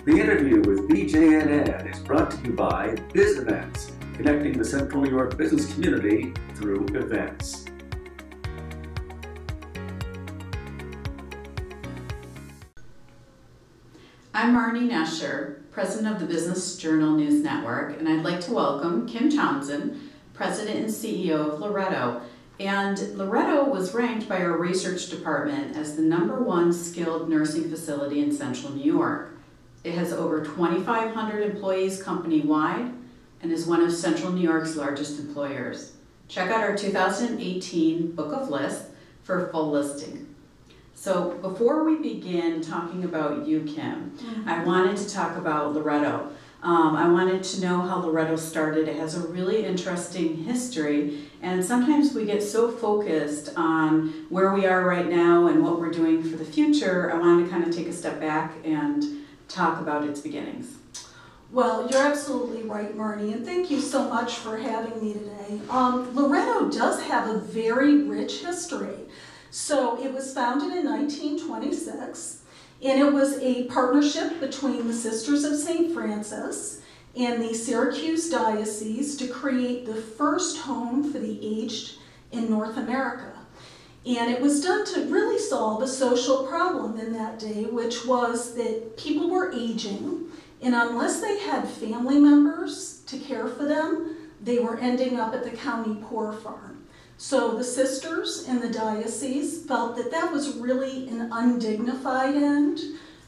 The interview with BJNN is brought to you by Biz Events, connecting the Central New York business community through events. I'm Marnie Nesher, President of the Business Journal News Network, and I'd like to welcome Kim Townsend, President and CEO of Loretto. And Loretto was ranked by our research department as the #1 skilled nursing facility in Central New York. It has over 2,500 employees company-wide and is one of Central New York's largest employers. Check out our 2018 Book of Lists for a full listing. So before we begin talking about you, Kim, I wanted to talk about Loretto. I wanted to know how Loretto started. It has a really interesting history, and sometimes we get so focused on where we are right now and what we're doing for the future. I wanted to kind of take a step back and talk about its beginnings. Well, you're absolutely right, Marnie, and thank you so much for having me today. Loretto does have a very rich history. So it was founded in 1926, and it was a partnership between the Sisters of St. Francis and the Syracuse Diocese to create the first home for the aged in North America. And it was done to really solve a social problem in that day, which was that people were aging, and unless they had family members to care for them, they were ending up at the county poor farm. So the sisters in the diocese felt that that was really an undignified end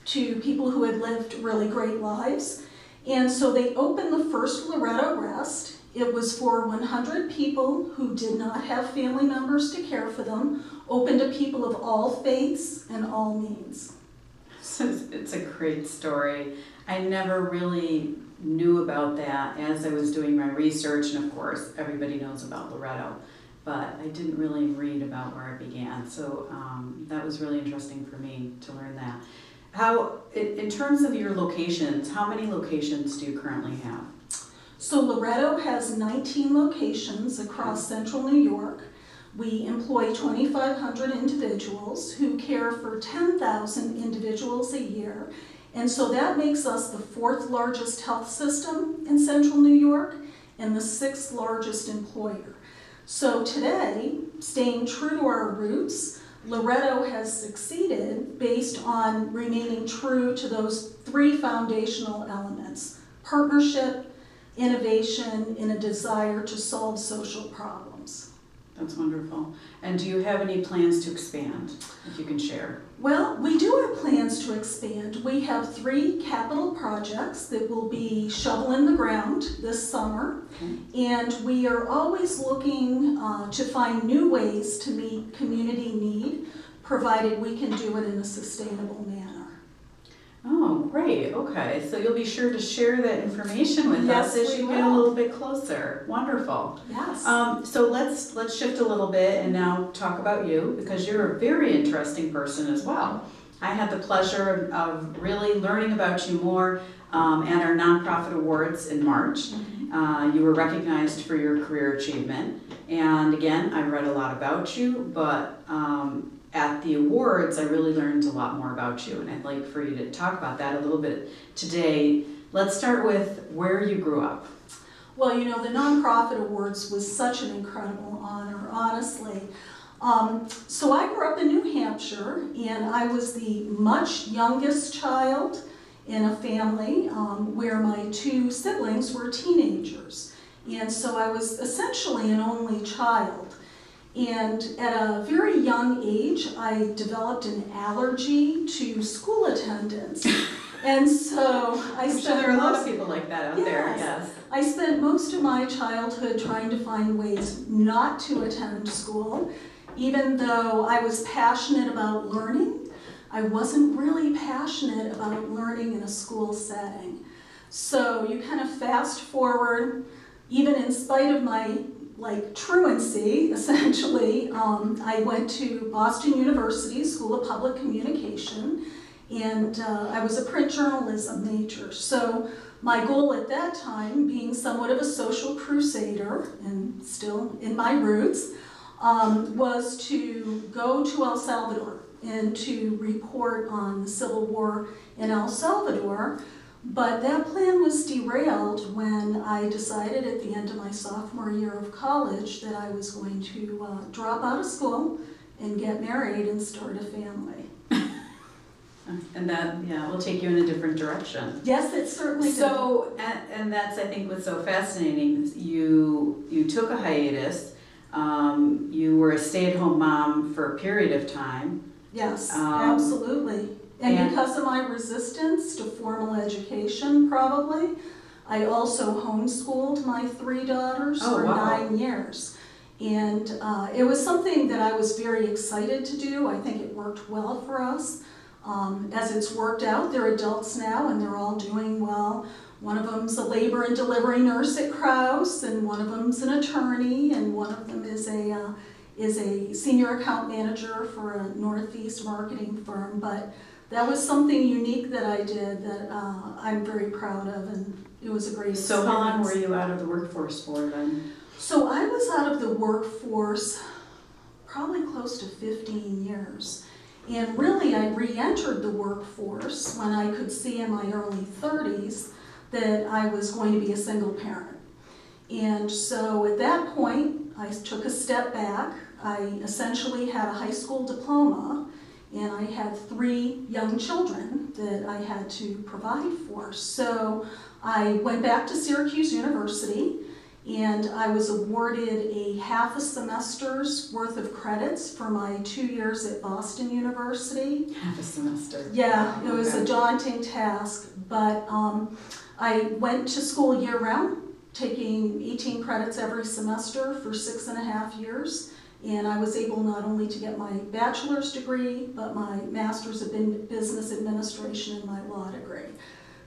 to people who had lived really great lives. And so they opened the first Loretto Rest. It was for 100 people who did not have family members to care for them, open to people of all faiths and all means. So it's a great story. I never really knew about that as I was doing my research, and of course everybody knows about Loretto, but I didn't really read about where it began. So that was really interesting for me to learn that. How, in terms of your locations, how many locations do you currently have? So Loretto has 19 locations across Central New York. We employ 2,500 individuals who care for 10,000 individuals a year. And so that makes us the 4th largest health system in Central New York and the 6th largest employer. So today, staying true to our roots, Loretto has succeeded based on remaining true to those 3 foundational elements: partnership, innovation, and a desire to solve social problems. That's wonderful. And do you have any plans to expand, if you can share? Well, we do have plans to expand. We have 3 capital projects that will be shovel in the ground this summer. Okay. And we are always looking to find new ways to meet community need, provided we can do it in a sustainable manner. Oh, great. Okay. So you'll be sure to share that information with us as you get a little bit closer. Wonderful. Yes. So let's shift a little bit and now talk about you, because you're a very interesting person as well. I had the pleasure of really learning about you more at our nonprofit awards in March. You were recognized for your career achievement, and again, I read a lot about you, but at the awards, I really learned a lot more about you, and I'd like for you to talk about that a little bit today. Let's start with where you grew up. Well, you know, the nonprofit awards was such an incredible honor, honestly. So I grew up in New Hampshire, and I was the much youngest child in a family where my 2 siblings were teenagers. And so I was essentially an only child. And at a very young age, I developed an allergy to school attendance. And so I'm sure there are a lot of people like that out there, yes. I spent most of my childhood trying to find ways not to attend school. Even though I was passionate about learning, I wasn't really passionate about learning in a school setting. So you kind of fast forward, even in spite of my truancy, essentially, I went to Boston University School of Public Communication, and I was a print journalism major. So my goal at that time, being somewhat of a social crusader, and still in my roots, was to go to El Salvador and to report on the Civil War in El Salvador, But that plan was derailed when I decided at the end of my sophomore year of college that I was going to drop out of school and get married and start a family. And that, yeah, will take you in a different direction. Yes, it certainly did. So, and that's, I think, what's so fascinating. You took a hiatus. You were a stay-at-home mom for a period of time. Yes, absolutely. And because of my resistance to formal education, probably, I also homeschooled my 3 daughters for 9 years. And it was something that I was very excited to do. I think it worked well for us. As it's worked out, they're adults now and they're all doing well. One of them's a labor and delivery nurse at Krause, and one of them's an attorney, and one of them is a senior account manager for a Northeast marketing firm. But that was something unique that I did that I'm very proud of, and it was a great experience. So how long were you out of the workforce for then? So I was out of the workforce probably close to 15 years. And really, I re-entered the workforce when I could see in my early 30s that I was going to be a single parent. And so at that point, I took a step back. I essentially had a high school diploma, and I had 3 young children that I had to provide for. So I went back to Syracuse University, and I was awarded a half a semester's worth of credits for my 2 years at Boston University. Half a semester. Yeah, it was a daunting task, but I went to school year-round, taking 18 credits every semester for 6.5 years, and I was able not only to get my bachelor's degree, but my master's in business administration and my law degree.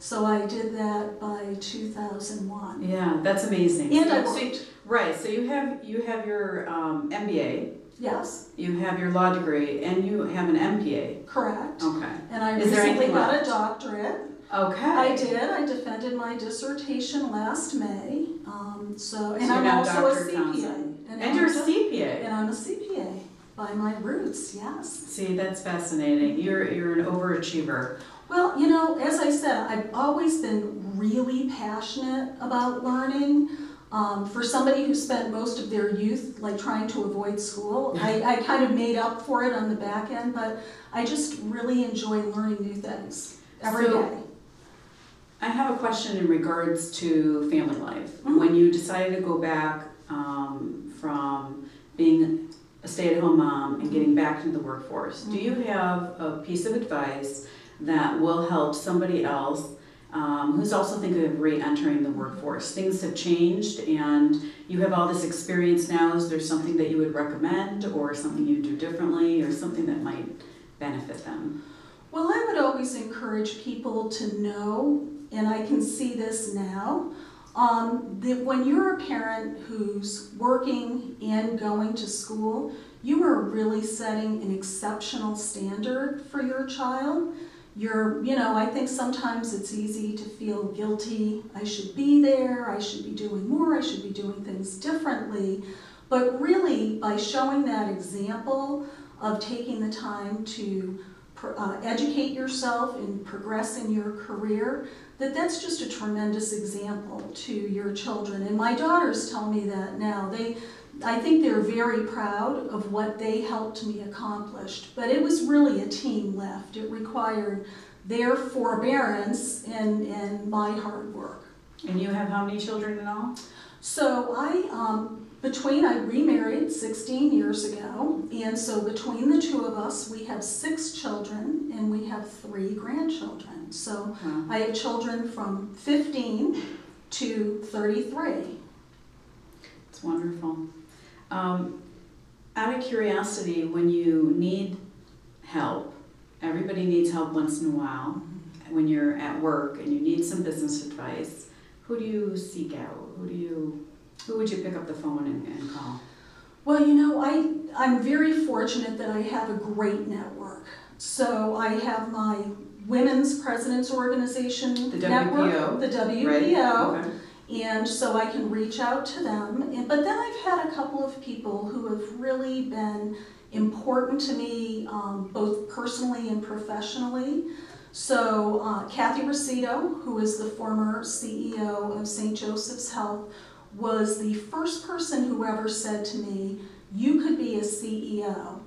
So I did that by 2001. Yeah, that's amazing. And I worked. Right, so you have your MBA. Yes. You have your law degree, and you have an MPA. Correct. Okay. And I Is there recently anything got left? a doctorate. Okay. I did. I defended my dissertation last May. So I'm you're now also a Dr. CPA. Townsend. And you're a CPA. And I'm a CPA by my roots, yes. See, that's fascinating. You're an overachiever. Well, you know, as I said, I've always been really passionate about learning. For somebody who spent most of their youth like trying to avoid school, I kind of made up for it on the back end, but I just really enjoy learning new things every day. I have a question in regards to family life. Mm-hmm. When you decided to go back from being a stay-at-home mom and getting back into the workforce, do you have a piece of advice that will help somebody else who's also thinking of re-entering the workforce? Things have changed and you have all this experience now. Is there something that you would recommend or something you do differently or something that might benefit them? Well, I would always encourage people to know, and I can see this now, that when you're a parent who's working and going to school, you are really setting an exceptional standard for your child. I think sometimes it's easy to feel guilty. I should be there, I should be doing more, I should be doing things differently. But really, by showing that example of taking the time to educate yourself and progress in your career, that's just a tremendous example to your children. And my daughters tell me that now. I think they're very proud of what they helped me accomplish. But it was really a team lift. It required their forbearance and my hard work. And you have how many children in all? So I remarried 16 years ago, and so between the 2 of us, we have 6 children, and we have 3 grandchildren. So I have children from 15 to 33. It's wonderful. Out of curiosity, when you need help, everybody needs help once in a while, when you're at work and you need some business advice, who do you seek out? Who would you pick up the phone and call? Well, you know, I'm very fortunate that I have a great network. So I have my Women's Presidents Organization the network, WPO. The WPO, right. Okay. And so I can reach out to them. But then I've had a couple of people who have really been important to me, both personally and professionally. So Kathy Rosito, who is the former CEO of St. Joseph's Health, was the first person who ever said to me, "You could be a CEO."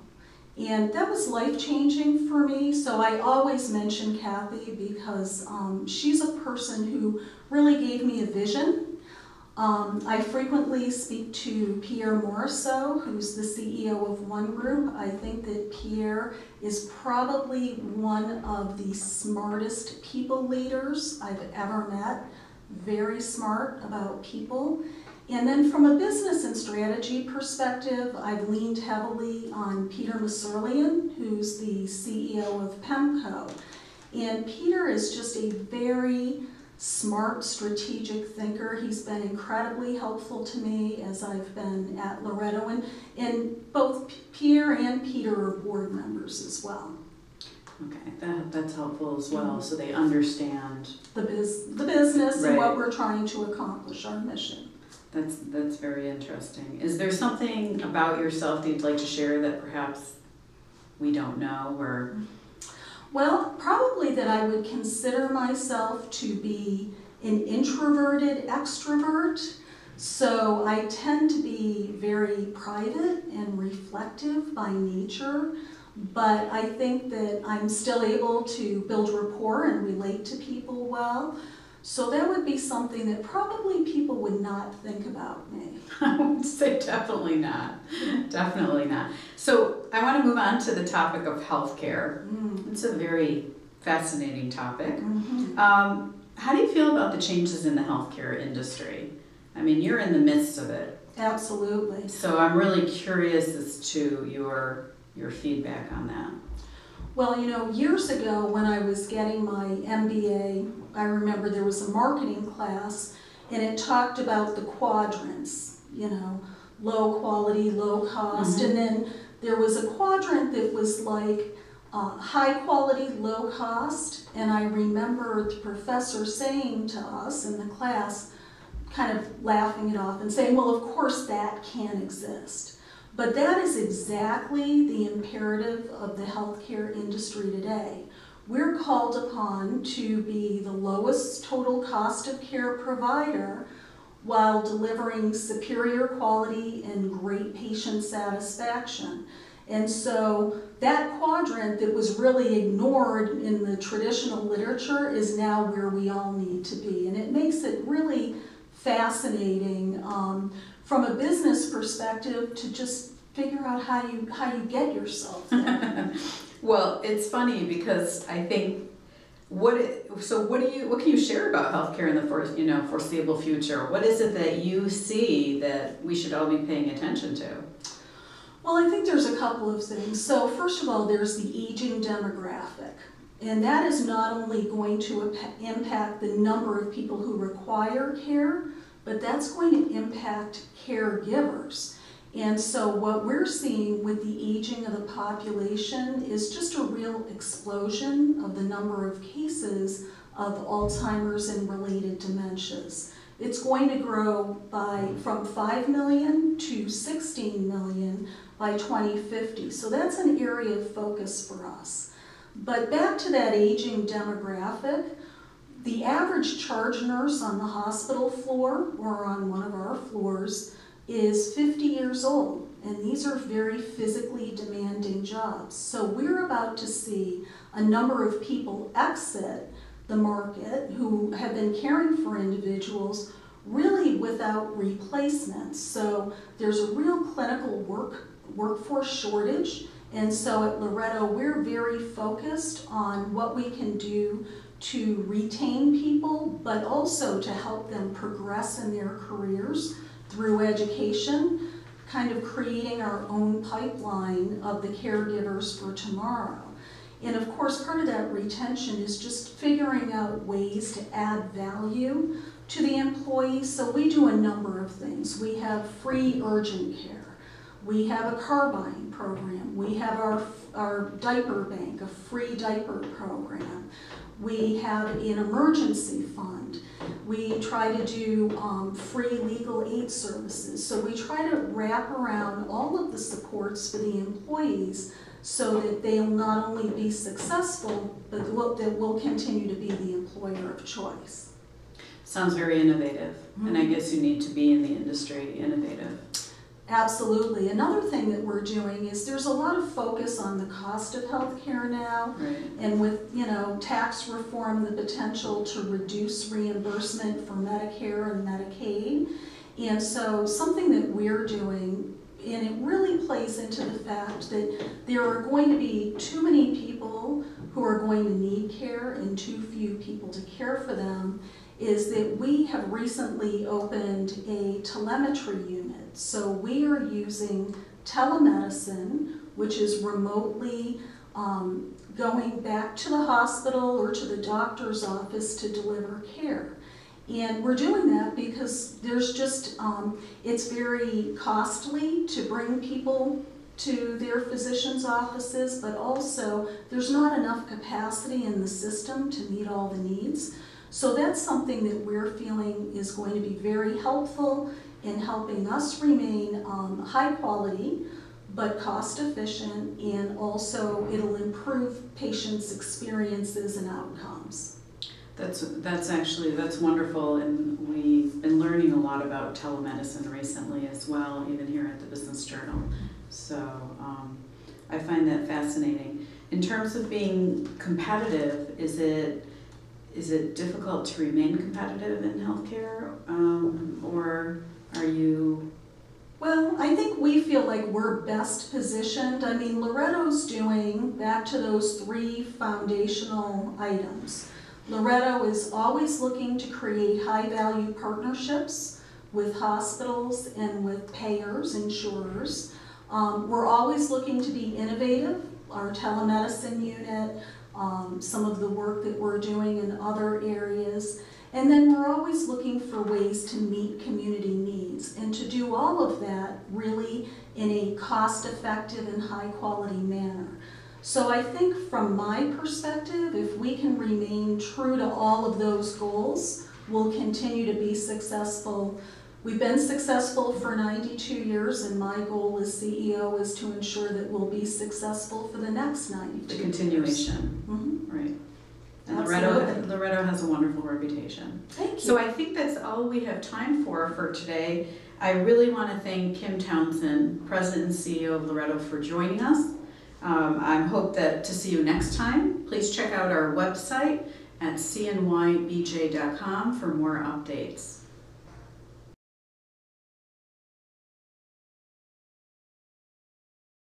And that was life-changing for me, so I always mention Kathy because she's a person who really gave me a vision. I frequently speak to Pierre Morisseau, who's the CEO of One Group. I think that Pierre is probably one of the smartest people leaders I've ever met. Very smart about people. And then from a business and strategy perspective, I've leaned heavily on Peter Masurlian, who's the CEO of PEMCO. And Peter is just a very smart, strategic thinker. He's been incredibly helpful to me as I've been at Loretto. And both Pierre and Peter are board members as well. Okay, that's helpful as well, so they understand the business right. And what we're trying to accomplish, our mission. That's very interesting. Is there something about yourself that you'd like to share that perhaps we don't know, or? Well, probably that I would consider myself to be an introverted extrovert. So I tend to be very private and reflective by nature, but I think that I'm still able to build rapport and relate to people well. So that would be something that probably people would not think about me. I would say definitely not. Definitely not. So I want to move on to the topic of healthcare. It's a very fascinating topic. How do you feel about the changes in the healthcare industry? I mean, you're in the midst of it. Absolutely. So I'm really curious as to your feedback on that. Well, you know, years ago when I was getting my MBA, I remember there was a marketing class and it talked about the quadrants, you know, low quality, low cost, and then there was a quadrant that was like high quality, low cost, and I remember the professor saying to us in the class, kind of laughing it off and saying, well, of course that can exist. But that is exactly the imperative of the healthcare industry today. We're called upon to be the lowest total cost of care provider while delivering superior quality and great patient satisfaction. And so that quadrant that was really ignored in the traditional literature is now where we all need to be. And it makes it really fascinating from a business perspective to just figure out how you get yourself there. Well, it's funny because I think what can you share about healthcare in the foreseeable future? What is it that you see that we should all be paying attention to? Well, I think there's a couple of things. So first of all, there's the aging demographic. And that is not only going to impact the number of people who require care, but that's going to impact caregivers. And so what we're seeing with the aging of the population is just a real explosion of the number of cases of Alzheimer's and related dementias. It's going to grow from 5 million to 16 million by 2050. So that's an area of focus for us. But back to that aging demographic, the average charge nurse on the hospital floor or on one of our floors is 50 years old, and these are very physically demanding jobs. So we're about to see a number of people exit the market who have been caring for individuals really without replacement. So there's a real clinical workforce shortage, and so at Loretto we're very focused on what we can do to retain people, but also to help them progress in their careers through education, kind of creating our own pipeline of the caregivers for tomorrow. And of course, part of that retention is just figuring out ways to add value to the employees. So we do a number of things. We have free urgent care. We have a car buying program. We have our diaper bank, a free diaper program. We have an emergency fund. We try to do free legal aid services. So we try to wrap around all of the supports for the employees so that they'll not only be successful, but that will continue to be the employer of choice. Sounds very innovative, and I guess you need to be in the industry innovative. Absolutely. Another thing that we're doing is there's a lot of focus on the cost of healthcare now, Right. and with tax reform, the potential to reduce reimbursement for Medicare and Medicaid. And so something that we're doing, and it really plays into the fact that there are going to be too many people who are going to need care and too few people to care for them, is that we have recently opened a telemetry unit. So we are using telemedicine, which is remotely going back to the hospital or to the doctor's office to deliver care. And we're doing that because there's just, it's very costly to bring people to their physician's offices, but also there's not enough capacity in the system to meet all the needs. So that's something that we're feeling is going to be very helpful in helping us remain high quality, but cost efficient, and also it'll improve patients' experiences and outcomes. That's wonderful, and we've been learning a lot about telemedicine recently as well, even here at the Business Journal. So I find that fascinating. In terms of being competitive, is it difficult to remain competitive in healthcare, or are you? Well, I think we feel like we're best positioned. I mean, Loretto's doing, back to those 3 foundational items. Loretto is always looking to create high-value partnerships with hospitals and with payers, insurers. We're always looking to be innovative. Our telemedicine unit, some of the work that we're doing in other areas. And then we're always looking for ways to meet community needs and to do all of that really in a cost-effective and high-quality manner. So I think from my perspective, if we can remain true to all of those goals, we'll continue to be successful. We've been successful for 92 years, and my goal as CEO is to ensure that we'll be successful for the next 92 years. The continuation. Mm-hmm. Right. And Absolutely. Loretto has a wonderful reputation. Thank you. So I think that's all we have time for today. I really want to thank Kim Townsend, President and CEO of Loretto, for joining us. I hope to see you next time. Please check out our website at cnybj.com for more updates.